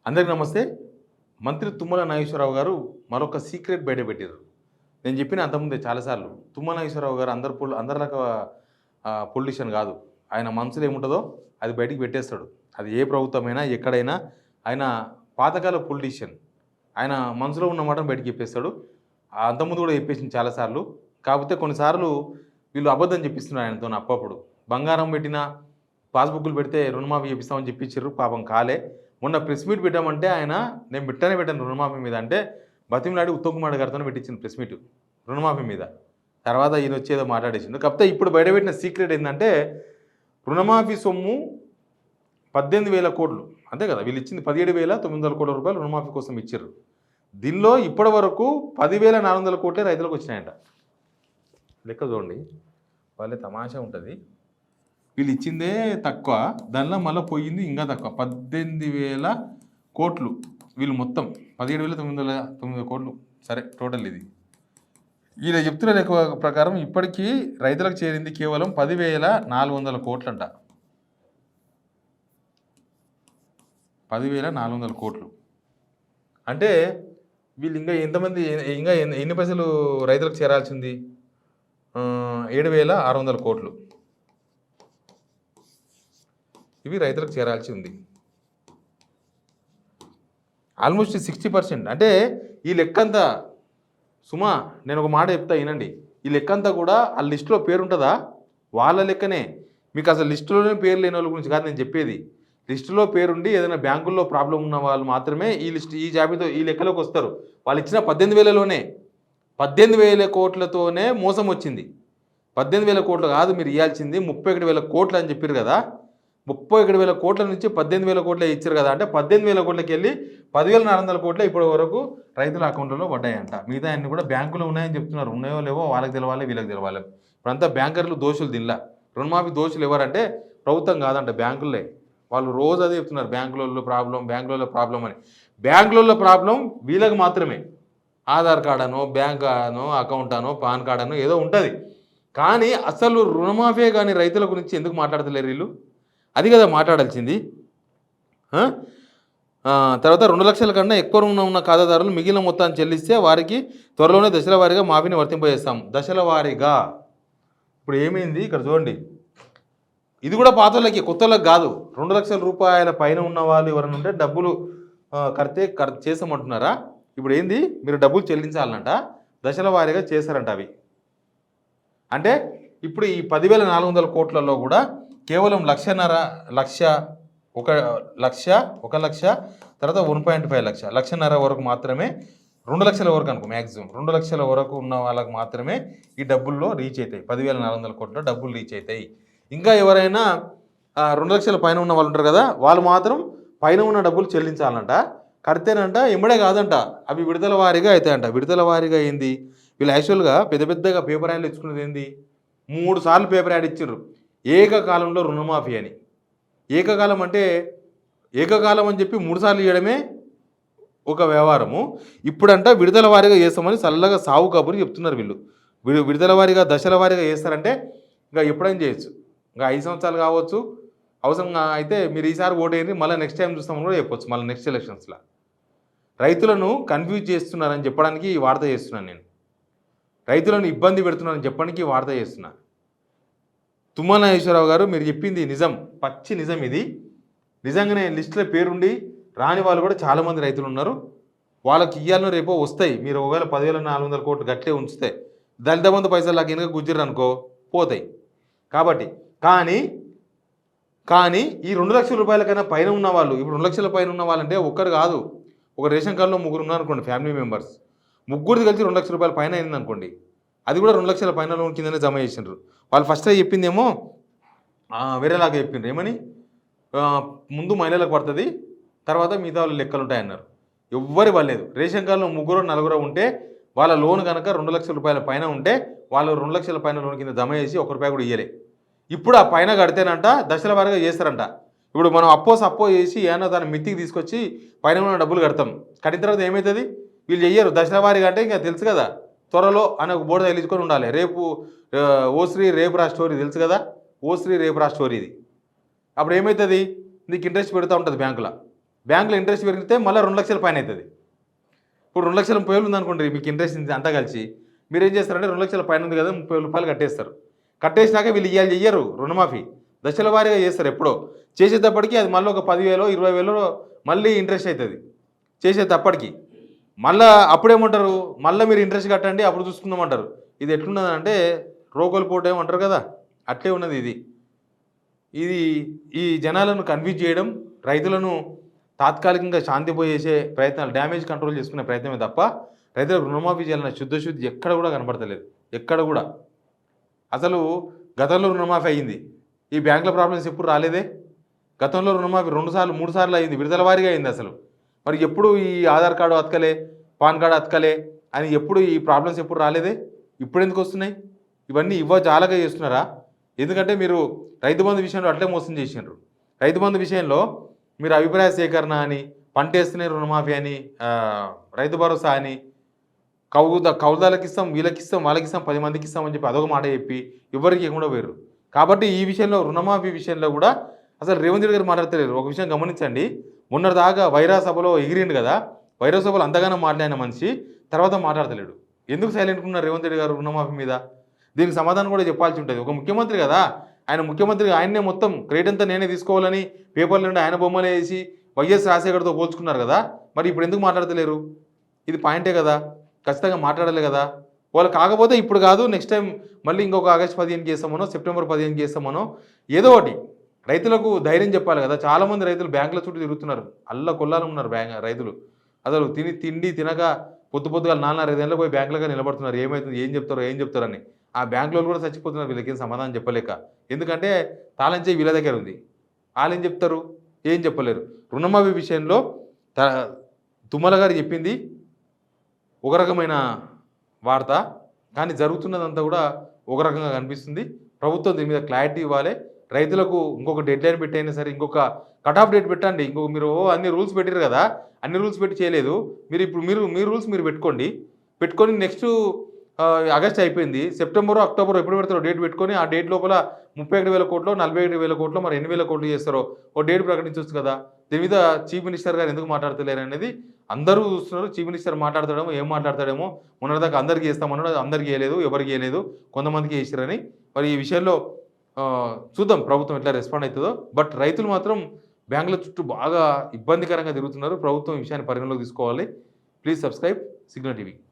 అందరికీ నమస్తే. మంత్రి తుమ్మల నాగేశ్వరరావు గారు మరొక సీక్రెట్ బయటపెట్టారు. నేను చెప్పిన అంతకుముందే చాలాసార్లు తుమ్మల నాగేశ్వరరావు గారు అందరిలాగా పొలిటీషియన్ కాదు. ఆయన మనసులో ఏముంటుందో అది బయటికి పెట్టేస్తాడు. అది ఏ ప్రభుత్వమైనా ఎక్కడైనా ఆయన పాతకాల పొలిటీషియన్. ఆయన మనసులో ఉన్న మాటను బయటికి చెప్పేస్తాడు. అంతకుముందు కూడా చెప్పేసింది చాలాసార్లు. కాకపోతే కొన్నిసార్లు వీళ్ళు అబద్ధం చెప్పిస్తున్నారు ఆయనతో అప్పుడప్పుడు. బంగారం పెట్టిన పాస్బుక్లు పెడితే రుణమాఫీ చేపిస్తామని చెప్పించారు. పాపం కాలే. మొన్న ప్రెస్ మీట్ పెట్టామంటే ఆయన నేను పెట్టాను రుణమాఫీ మీద అంటే బతిమలాడి ఉత్తమ్ కుమార్ గారితో పెట్టించింది ప్రెస్ మీట్ రుణమాఫీ మీద. తర్వాత ఈయన వచ్చేదో మాట్లాడేసిండు. కాకపోతే ఇప్పుడు బయటపెట్టిన సీక్రెట్ ఏంటంటే రుణమాఫీ సొమ్ము 18,000 కోట్లు అంతే కదా. వీళ్ళు ఇచ్చింది 17,900 కోట్ల రూపాయలు రుణమాఫీ కోసం ఇచ్చారు. దీనిలో ఇప్పటి వరకు 10,400 కోట్లే రైతులకు వచ్చినాయంట. లెక్క చూడండి, వాళ్ళే తమాషా ఉంటుంది. వీళ్ళు ఇచ్చిందే తక్కువ, దానిలో మళ్ళీ పోయింది ఇంకా తక్కువ. 18,000 కోట్లు వీళ్ళు మొత్తం 17,909 కోట్లు. సరే టోటల్ ఇది. వీళ్ళు చెప్తున్న లెక్క ప్రకారం ఇప్పటికీ రైతులకు చేరింది కేవలం 10,400 కోట్లంట. 10,400 కోట్లు అంటే వీళ్ళు ఇంకా ఎంతమంది ఇంకా ఎన్ని పైసలు రైతులకు చేరాల్సింది? 7,600 కోట్లు ఇవి రైతులకు చేరాల్సి ఉంది. ఆల్మోస్ట్ 60%. అంటే ఈ లెక్కంతా సుమా నేను ఒక మాట చెప్తా వినండి. ఈ లెక్కంతా కూడా ఆ లిస్టులో పేరు ఉంటుందా? వాళ్ళ లెక్కనే. మీకు అసలు లిస్టులోనే పేరు లేని వాళ్ళ గురించి కాదు నేను చెప్పేది. లిస్టులో పేరుండి ఏదైనా బ్యాంకుల్లో ప్రాబ్లం ఉన్న వాళ్ళు మాత్రమే ఈ జాబితా ఈ లెక్కలోకి వస్తారు. వాళ్ళు ఇచ్చిన 18,000లోనే 18,000 కోట్లతోనే మోసం వచ్చింది. 18,000 కోట్లు కాదు మీరు ఇవ్వాల్సింది 31,000 కోట్లు అని చెప్పారు కదా. 31,000 కోట్ల నుంచి 18,000 కోట్లే ఇచ్చారు కదా. అంటే 18,000 కోట్లకి వెళ్ళి 10,400 కోట్లే ఇప్పటి వరకు రైతుల అకౌంట్లలో పడ్డాయంట. మిగతా అన్ని కూడా బ్యాంకులో ఉన్నాయని చెప్తున్నారు. ఉన్నాయో లేవో వాళ్ళకి తెలవాలి, వీళ్ళకి తెలవాలి. ఇప్పుడంతా బ్యాంకర్లు దోషులు దీనిలా. రుణమాఫీ దోషులు ఎవరంటే ప్రభుత్వం కాదంట, బ్యాంకులే. వాళ్ళు రోజు అదే చెప్తున్నారు, బ్యాంకులలో ప్రాబ్లం అని. బ్యాంకులలో ప్రాబ్లం వీళ్ళకి మాత్రమే. ఆధార్ కార్డ్ అనో, బ్యాంక్ అనో, అకౌంట్ అనో, పాన్ కార్డ్ అనో ఏదో ఉంటుంది. కానీ అసలు రుణమాఫీ కానీ రైతుల గురించి ఎందుకు మాట్లాడతలేరు వీళ్ళు? అది కదా మాట్లాడాల్సింది. తర్వాత 2 లక్షల కన్నా ఎక్కువ ఉన్న ఖాతాదారులు మిగిలిన మొత్తాన్ని చెల్లిస్తే వారికి త్వరలోనే దశల వారీగా మాఫీని వర్తింపజేస్తాం. దశల వారీగా. ఇప్పుడు ఏమైంది ఇక్కడ చూడండి, ఇది కూడా పాత వాళ్ళకి కొత్త వాళ్ళకి కాదు. 2 లక్షల రూపాయల పైన ఉన్న వాళ్ళు ఎవరైనా ఉంటే డబ్బులు కడితే చేసామంటున్నారా? ఇప్పుడు ఏంది, మీరు డబ్బులు చెల్లించాలంట, దశల వారీగా చేశారంట అవి. అంటే ఇప్పుడు ఈ 10,400 కోట్లలో కూడా కేవలం 1 లక్ష తర్వాత 1.5 లక్ష 1.5 వరకు మాత్రమే, 2 లక్షల వరకు అనుకో మ్యాక్సిమం 2 లక్షల వరకు ఉన్న వాళ్ళకి మాత్రమే ఈ డబ్బుల్లో రీచ్ అవుతాయి. 10,400 కోట్ల డబ్బులు రీచ్ అవుతాయి. ఇంకా ఎవరైనా 2 లక్షల పైన ఉన్న వాళ్ళు ఉంటారు కదా, వాళ్ళు మాత్రం పైన ఉన్న డబ్బులు చెల్లించాలంట. కడితేనంట ఇమ్మడే కాదంట, అవి విడుదల వారీగా అవుతాయంట. విడుదల వారీగా ఏంది, వీళ్ళు యాక్చువల్గా పెద్దగా పేపర్ యాడ్లు ఇచ్చుకున్నది ఏంది, 3 సార్లు పేపర్ యాడ్ ఇచ్చారు ఏకకాలంలో రుణమాఫీ అని. ఏకకాలం అంటే ఏకకాలం అని చెప్పి 3 సార్లు ఇవ్వడమే ఒక వ్యవహారము. ఇప్పుడంట విడుదల వారీగా చేస్తామని చల్లగా సాగు కబురు చెప్తున్నారు వీళ్ళు. విడుదల వారీగా దశల వారీగా చేస్తారంటే ఇంకా ఎప్పుడైనా చేయొచ్చు. ఇంకా 5 సంవత్సరాలు కావచ్చు, అవసరంగా అయితే మీరు ఈసారి ఓటేయండి, మళ్ళీ నెక్స్ట్ టైం చూస్తామని కూడా చెప్పొచ్చు. మళ్ళీ నెక్స్ట్ ఎలక్షన్స్లో రైతులను కన్ఫ్యూజ్ చేస్తున్నారని చెప్పడానికి ఈ వార్త చేస్తున్నాను నేను. రైతులను ఇబ్బంది పెడుతున్నారని చెప్పడానికి ఈ వార్త చేస్తున్నాను. తుమ్మల నాగేశ్వరరావు గారు మీరు చెప్పింది నిజం, పచ్చి నిజం. ఇది నిజంగానే లిస్టులో పేరుండి రాని వాళ్ళు కూడా చాలామంది రైతులు ఉన్నారు. వాళ్ళకి ఇయ్యాలను రేపో వస్తాయి. మీరు ఒకవేళ 10,400 కోట్లు గట్లే ఉంచితే దళిత బంధు పైసలు లాగా వెనుక గుజ్జరు అనుకో పోతాయి. కాబట్టి కానీ ఈ 2 లక్షల రూపాయలకైనా పైన ఉన్న వాళ్ళు, ఇప్పుడు 2 లక్షల పైన ఉన్న వాళ్ళంటే ఒక్కరు కాదు, ఒక రేషన్ కార్డులో 3 ఉన్నారు అనుకోండి, ఫ్యామిలీ మెంబర్స్, ముగ్గురిది కలిసి 2 లక్షల రూపాయల పైన అయింది అనుకోండి, అది కూడా 2 లక్షల పైన లోన్ కిందనే జమ చేసినారు. వాళ్ళు ఫస్ట్ చెప్పిందేమో వేరేలాగా చెప్పిండ్రు. ఏమని, ముందు మహిళలకు పడుతుంది, తర్వాత మిగతా వాళ్ళు లెక్కలు ఉంటాయన్నారు. ఎవ్వరి వాళ్ళలేదు. రేషన్ కార్డులో 3-4 ఉంటే వాళ్ళ లోన్ కనుక 2 లక్షల రూపాయల పైన ఉంటే వాళ్ళు 2 లక్షల పైన లోన్ కింద జమ చేసి 1 రూపాయి కూడా ఇయ్యలే. ఇప్పుడు ఆ పైన కడితేనంట దశల వారీగా చేస్తారంట. ఇప్పుడు మనం అప్పో చేసి ఏమన్నా దాన్ని మిత్తికి తీసుకొచ్చి పైన ఉన్న డబ్బులు కడతాం. కట్టిన తర్వాత ఏమవుతుంది, వీళ్ళు చెయ్యరు దశల వారీగా. అంటే ఇంకా తెలుసు కదా, త్వరలో అనే ఒక బోర్డు తగిలించుకొని ఉండాలి. రేపు ఓశ్రీ రేపురా స్టోరీ తెలుసు కదా, ఓశ్రీ రేపురా స్టోరీ ఇది. అప్పుడు ఏమవుతుంది, నీకు ఇంట్రెస్ట్ పెడతా ఉంటుంది బ్యాంకులో. బ్యాంకులో ఇంట్రెస్ట్ పెరిగితే మళ్ళీ 2 లక్షల పైన అవుతుంది. ఇప్పుడు 2,30,000 ఉందనుకోండి మీకు ఇంట్రెస్ట్ అంతా కలిసి మీరు ఏం చేస్తారంటే 2 లక్షల పైన ఉంది కదా 30,000 రూపాయలు కట్టేస్తారు. కట్టేసినాక వీళ్ళు ఇవాళ చెయ్యరు రుణమాఫీ, దశల వారీగా చేస్తారు. ఎప్పుడో చేసేటప్పటికి అది మళ్ళీ ఒక 10,000 20,000 మళ్ళీ ఇంట్రెస్ట్ అవుతుంది చేసేటప్పటికి. మళ్ళీ అప్పుడేమంటారు, మళ్ళీ మీరు ఇంట్రెస్ట్ కట్టండి అప్పుడు చూసుకుందామంటారు. ఇది ఎట్లున్నదంటే రోగోలు పోటు ఏమంటారు కదా, అట్లే ఉన్నది ఇది. ఇది ఈ జనాలను కన్విన్స్ చేయడం, రైతులను తాత్కాలికంగా శాంతిపోయేసే ప్రయత్నాలు, డ్యామేజ్ కంట్రోల్ చేసుకునే ప్రయత్నమే తప్ప రైతులకు రుణమాఫీ చేయాలన్న శుద్ధశుద్ధి ఎక్కడ కూడా కనబడతలేదు. ఎక్కడ కూడా అసలు గతంలో రుణమాఫీ అయ్యింది, ఈ బ్యాంకుల ప్రాబ్లమ్స్ ఎప్పుడు రాలేదే. గతంలో రుణమాఫీ 2 సార్లు 3 సార్లు అయింది, విడుదల వారీగా అయింది అసలు. మరి ఎప్పుడు ఈ ఆధార్ కార్డు అతకలే, పాన్ కార్డు అతకలే అని ఎప్పుడు ఈ ప్రాబ్లమ్స్ ఎప్పుడు రాలేదే. ఇప్పుడు ఎందుకు వస్తున్నాయి? ఇవన్నీ జాలగా చేస్తున్నారా? ఎందుకంటే మీరు రైతు బంధు విషయంలో అట్లే మోసం చేసినారు. రైతు బంధు విషయంలో మీరు అభిప్రాయ సేకరణ అని, పంట వేస్తేనే రుణమాఫీ అని, రైతు భరోసా అని, కౌలుదారులకు ఇస్తాం, వీళ్ళకి ఇస్తాం, వాళ్ళకి ఇస్తాం, 10 మందికి ఇస్తామని చెప్పి అదొక మాట చెప్పి ఎవరికి ఇవ్వకుండా పోయారు. కాబట్టి ఈ విషయంలో రుణమాఫీ విషయంలో కూడా అసలు రేవంత్ రెడ్డి గారు మాట్లాడతలేరు. ఒక విషయం గమనించండి, మొన్నటిదాకా వైరా సభలో ఎగిరిండు కదా, వైరా సభలో అంతగానో మాట్లాడిన మనిషి తర్వాత మాట్లాడతలేడు. ఎందుకు సైలెంట్గా ఉన్నారు రేవంత్ రెడ్డి గారు రుణమాఫీ మీద? దీనికి సమాధానం కూడా చెప్పాల్సి ఉంటుంది. ఒక ముఖ్యమంత్రి కదా, ఆయన ముఖ్యమంత్రి, ఆయన్నే మొత్తం క్రెడిట్ అంతా నేనే తీసుకోవాలని పేపర్ల నుండి ఆయన బొమ్మలు వేసి వైఎస్ రాజశేఖర్తో పోల్చుకున్నారు కదా, మరి ఇప్పుడు ఎందుకు మాట్లాడతలేరు? ఇది పాయింటే కదా, ఖచ్చితంగా మాట్లాడాలి కదా. వాళ్ళు కాకపోతే ఇప్పుడు కాదు, నెక్స్ట్ టైం మళ్ళీ ఇంకొక ఆగస్టు 15 చేస్తామనో సెప్టెంబర్ 15 చేస్తామనో ఏదో ఒకటి రైతులకు ధైర్యం చెప్పాలి కదా. చాలామంది రైతులు బ్యాంకుల చుట్టూ తిరుగుతున్నారు, అల్ల కొల్లాలు ఉన్నారు రైతులు. అసలు తిండి తినక పొద్దుగా 4-5 గంటలకు పోయి బ్యాంకులుగా నిలబడుతున్నారు. ఏమవుతుంది, ఏం చెప్తారని. ఆ బ్యాంకులో కూడా చచ్చిపోతున్నారు వీళ్ళకి ఏం సమాధానం చెప్పలేక. ఎందుకంటే తాళం చేయి వీళ్ళ దగ్గర ఉంది, వాళ్ళు ఏం చెప్తారు, ఏం చెప్పలేరు. రుణమాఫీ విషయంలో తుమ్మల గారు చెప్పింది ఒక రకమైన వార్త, కానీ జరుగుతున్నదంతా కూడా ఒక రకంగా కనిపిస్తుంది. ప్రభుత్వం దీని మీద క్లారిటీ ఇవ్వాలి. రైతులకు ఇంకొక డెడ్ లైన్ పెట్టైనా సరే, ఇంకొక కట్ ఆఫ్ డేట్ పెట్టండి. ఇంకొక మీరు అన్ని రూల్స్ పెట్టారు కదా, అన్ని రూల్స్ పెట్టి చేయలేదు. మీ రూల్స్ మీరు పెట్టుకొని నెక్స్ట్ ఆగస్ట్ అయిపోయింది, సెప్టెంబర్ అక్టోబర్ ఎప్పుడు పెడతారో డేట్ పెట్టుకొని ఆ డేట్ లోపల 31,000 కోట్లు 41,000 కోట్లు మరి 8,000 కోట్లు చేస్తారో ఓ డేట్ ప్రకటించవచ్చు కదా. దీని మీద చీఫ్ మినిస్టర్ గారు ఎందుకు మాట్లాడతలేరు అనేది అందరూ చూస్తున్నారు. చీఫ్ మినిస్టర్ మాట్లాడతాడేమో, ఏం మాట్లాడతాడేమో. మొన్నటిదాకా అందరికీ చేస్తామన్నాడు, అందరికీ వేయలేదు, ఎవరికి వేయలేదు, కొంతమందికి వేసారని. మరి ఈ విషయంలో చూద్దాం ప్రభుత్వం ఎట్లా రెస్పాండ్ అవుతుందో. బట్ రైతులు మాత్రం బ్యాంకుల చుట్టూ బాగా ఇబ్బందికరంగా తిరుగుతున్నారు. ప్రభుత్వం ఈ విషయాన్ని పరిగణలోకి తీసుకోవాలి. Please subscribe signal TV.